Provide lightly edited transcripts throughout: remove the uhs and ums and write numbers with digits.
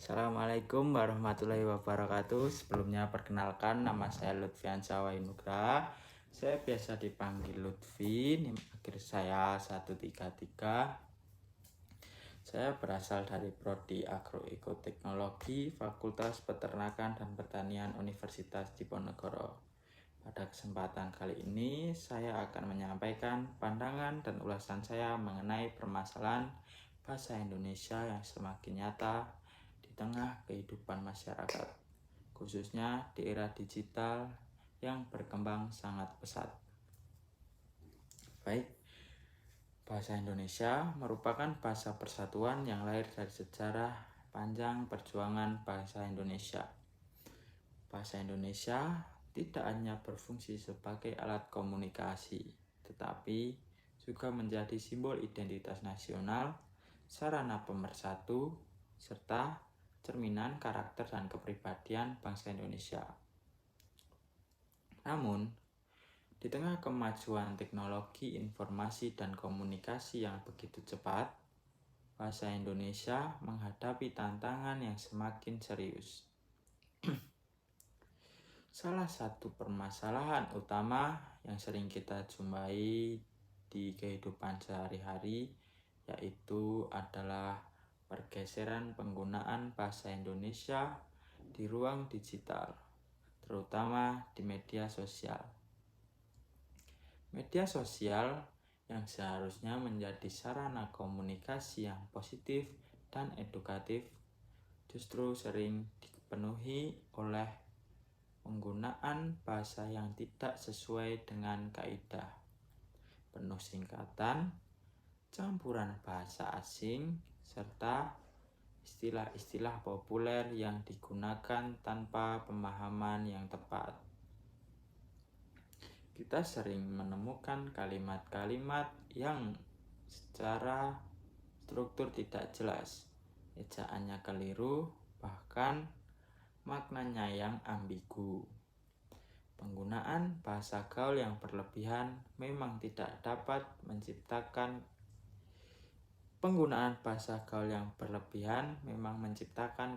Assalamualaikum warahmatullahi wabarakatuh. Sebelumnya perkenalkan, nama saya Lutfiansyah Wainugraha. Saya biasa dipanggil Lutfi, NIM akhir saya 133. Saya berasal dari Prodi Agroekoteknologi, Fakultas Peternakan dan Pertanian Universitas Diponegoro. Pada kesempatan kali ini, saya akan menyampaikan pandangan dan ulasan saya mengenai permasalahan bahasa Indonesia yang semakin nyata di tengah kehidupan masyarakat, khususnya di era digital yang berkembang sangat pesat. Baik, bahasa Indonesia merupakan bahasa persatuan yang lahir dari sejarah panjang perjuangan bahasa Indonesia. Bahasa Indonesia tidak hanya berfungsi sebagai alat komunikasi, tetapi juga menjadi simbol identitas nasional, sarana pemersatu, serta cerminan karakter dan kepribadian bangsa Indonesia. Namun, di tengah kemajuan teknologi informasi dan komunikasi yang begitu cepat, bahasa Indonesia menghadapi tantangan yang semakin serius. Salah satu permasalahan utama yang sering kita jumpai di kehidupan sehari-hari yaitu adalah pergeseran penggunaan bahasa Indonesia di ruang digital, terutama di media sosial. Media sosial yang seharusnya menjadi sarana komunikasi yang positif dan edukatif justru sering dipenuhi oleh penggunaan bahasa yang tidak sesuai dengan kaidah, penuh singkatan, campuran bahasa asing, serta istilah-istilah populer yang digunakan tanpa pemahaman yang tepat. Kita sering menemukan kalimat-kalimat yang secara struktur tidak jelas, ejaannya keliru, bahkan maknanya yang ambigu. Penggunaan bahasa gaul yang berlebihan memang dapat menciptakan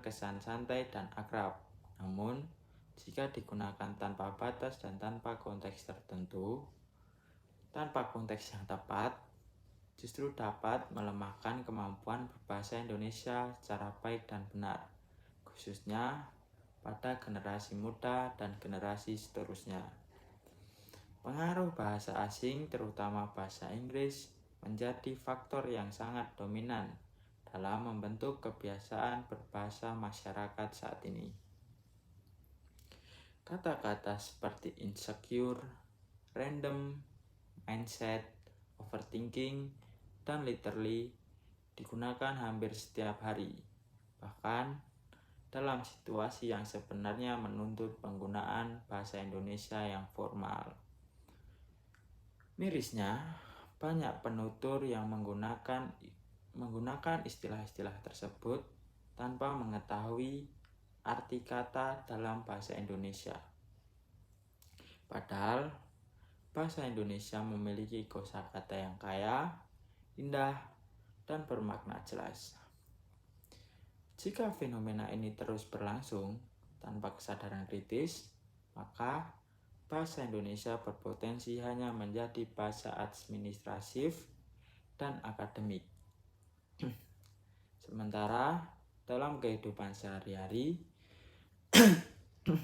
kesan santai dan akrab. Namun, jika digunakan tanpa batas dan tanpa konteks yang tepat, justru dapat melemahkan kemampuan berbahasa Indonesia secara baik dan benar, khususnya pada generasi muda dan generasi seterusnya. Pengaruh bahasa asing, terutama bahasa Inggris, menjadi faktor yang sangat dominan dalam membentuk kebiasaan berbahasa masyarakat saat ini. Kata-kata seperti insecure, random, mindset, overthinking, dan literally digunakan hampir setiap hari, bahkan dalam situasi yang sebenarnya menuntut penggunaan bahasa Indonesia yang formal. Mirisnya, banyak penutur yang menggunakan istilah-istilah tersebut tanpa mengetahui arti kata dalam bahasa Indonesia. Padahal, bahasa Indonesia memiliki kosakata yang kaya, indah, dan bermakna jelas. Jika fenomena ini terus berlangsung tanpa kesadaran kritis, maka bahasa Indonesia berpotensi hanya menjadi bahasa administratif dan akademik. Sementara dalam kehidupan sehari-hari,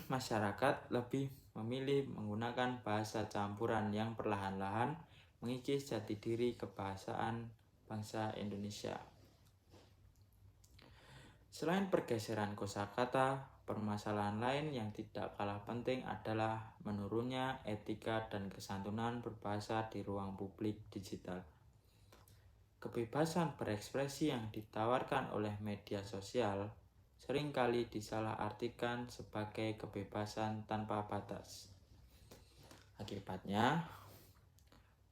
masyarakat lebih memilih menggunakan bahasa campuran yang perlahan-lahan mengikis jati diri kebahasaan bangsa Indonesia. Selain pergeseran kosakata, permasalahan lain yang tidak kalah penting adalah menurunnya etika dan kesantunan berbahasa di ruang publik digital. Kebebasan berekspresi yang ditawarkan oleh media sosial seringkali disalahartikan sebagai kebebasan tanpa batas. Akibatnya,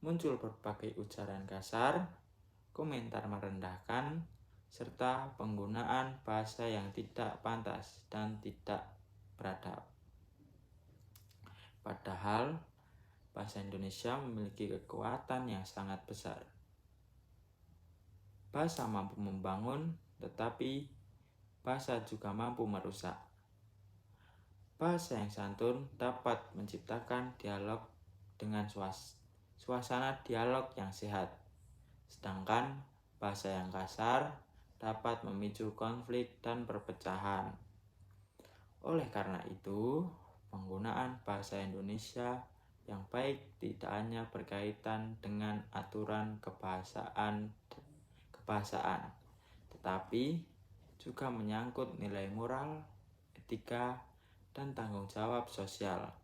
muncul berbagai ujaran kasar, komentar merendahkan, serta penggunaan bahasa yang tidak pantas dan tidak beradab. Padahal, bahasa Indonesia memiliki kekuatan yang sangat besar. Bahasa mampu membangun, tetapi bahasa juga mampu merusak. Bahasa yang santun dapat menciptakan dialog dengan suasana dialog yang sehat. Sedangkan bahasa yang kasar dapat memicu konflik dan perpecahan. Oleh karena itu, penggunaan bahasa Indonesia yang baik tidak hanya berkaitan dengan aturan kebahasaan, tetapi juga menyangkut nilai moral, etika, dan tanggung jawab sosial.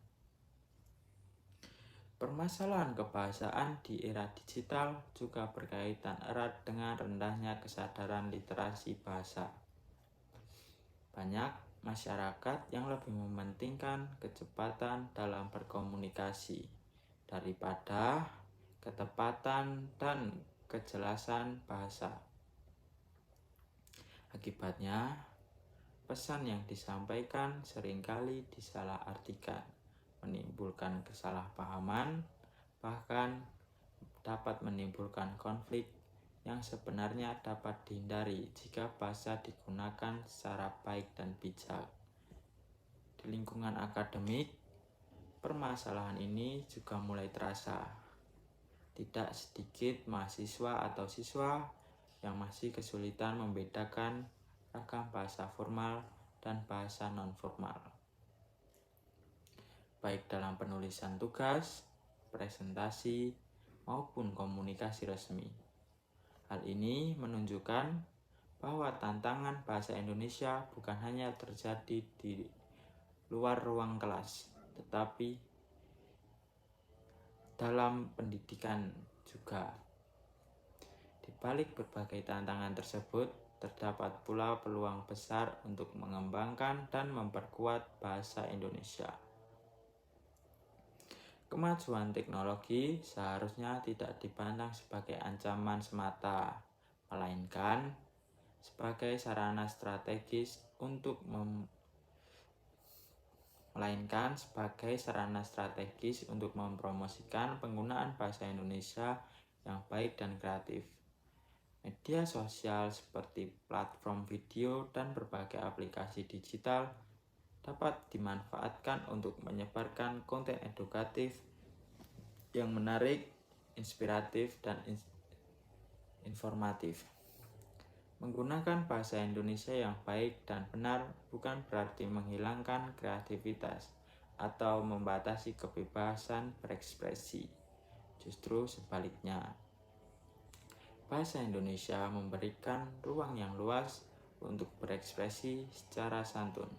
Permasalahan kebahasaan di era digital juga berkaitan erat dengan rendahnya kesadaran literasi bahasa. Banyak masyarakat yang lebih mementingkan kecepatan dalam berkomunikasi daripada ketepatan dan kejelasan bahasa. Akibatnya, pesan yang disampaikan seringkali disalahartikan, menimbulkan kesalahpahaman, bahkan dapat menimbulkan konflik yang sebenarnya dapat dihindari jika bahasa digunakan secara baik dan bijak. Di lingkungan akademik, permasalahan ini juga mulai terasa. Tidak sedikit mahasiswa atau siswa yang masih kesulitan membedakan ragam bahasa formal dan bahasa non-formal, baik dalam penulisan tugas, presentasi, maupun komunikasi resmi. Hal ini menunjukkan bahwa tantangan bahasa Indonesia bukan hanya terjadi di luar ruang kelas, tetapi dalam pendidikan juga. Di balik berbagai tantangan tersebut, terdapat pula peluang besar untuk mengembangkan dan memperkuat bahasa Indonesia. Kemajuan teknologi seharusnya tidak dipandang sebagai ancaman semata, melainkan sebagai sarana strategis untuk mempromosikan penggunaan bahasa Indonesia yang baik dan kreatif. Media sosial seperti platform video dan berbagai aplikasi digital dapat dimanfaatkan untuk menyebarkan konten edukatif yang menarik, inspiratif, dan informatif. Menggunakan bahasa Indonesia yang baik dan benar bukan berarti menghilangkan kreativitas atau membatasi kebebasan berekspresi. Justru sebaliknya. Bahasa Indonesia memberikan ruang yang luas untuk berekspresi secara santun,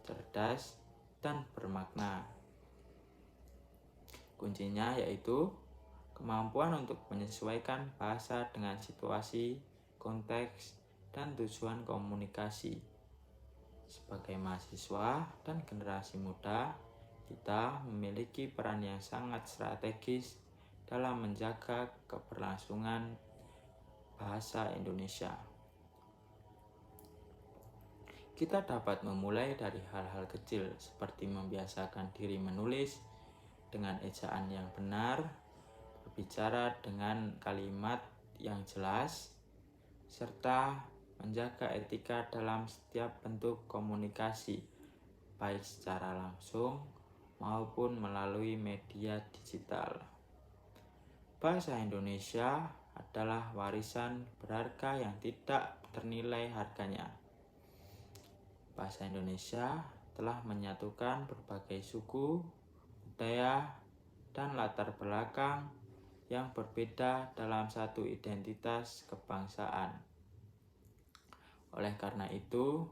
cerdas, dan bermakna. Kuncinya yaitu kemampuan untuk menyesuaikan bahasa dengan situasi, konteks, dan tujuan komunikasi. Sebagai mahasiswa dan generasi muda, kita memiliki peran yang sangat strategis dalam menjaga keberlangsungan bahasa Indonesia. Kita dapat memulai dari hal-hal kecil seperti membiasakan diri menulis dengan ejaan yang benar, berbicara dengan kalimat yang jelas, serta menjaga etika dalam setiap bentuk komunikasi, baik secara langsung maupun melalui media digital. Bahasa Indonesia adalah warisan berharga yang tidak ternilai harganya. Bahasa Indonesia telah menyatukan berbagai suku, budaya, dan latar belakang yang berbeda dalam satu identitas kebangsaan. Oleh karena itu,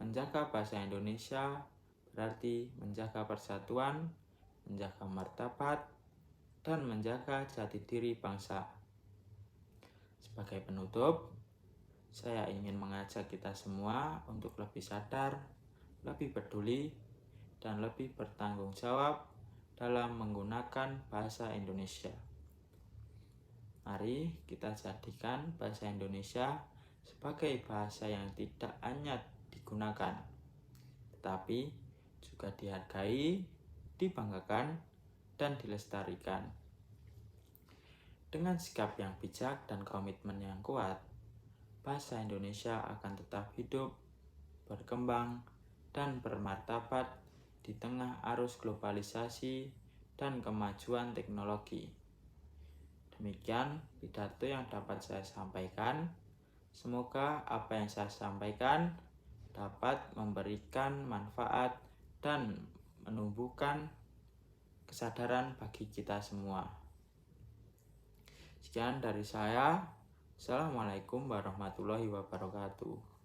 menjaga bahasa Indonesia berarti menjaga persatuan, menjaga martabat, dan menjaga jati diri bangsa. Sebagai penutup, saya ingin mengajak kita semua untuk lebih sadar, lebih peduli, dan lebih bertanggung jawab dalam menggunakan bahasa Indonesia. Mari kita jadikan bahasa Indonesia sebagai bahasa yang tidak hanya digunakan, tetapi juga dihargai, dibanggakan, dan dilestarikan. Dengan sikap yang bijak dan komitmen yang kuat, bahasa Indonesia akan tetap hidup, berkembang, dan bermartabat di tengah arus globalisasi dan kemajuan teknologi. Demikian pidato yang dapat saya sampaikan. Semoga apa yang saya sampaikan dapat memberikan manfaat dan menumbuhkan kesadaran bagi kita semua. Sekian dari saya. Assalamualaikum warahmatullahi wabarakatuh.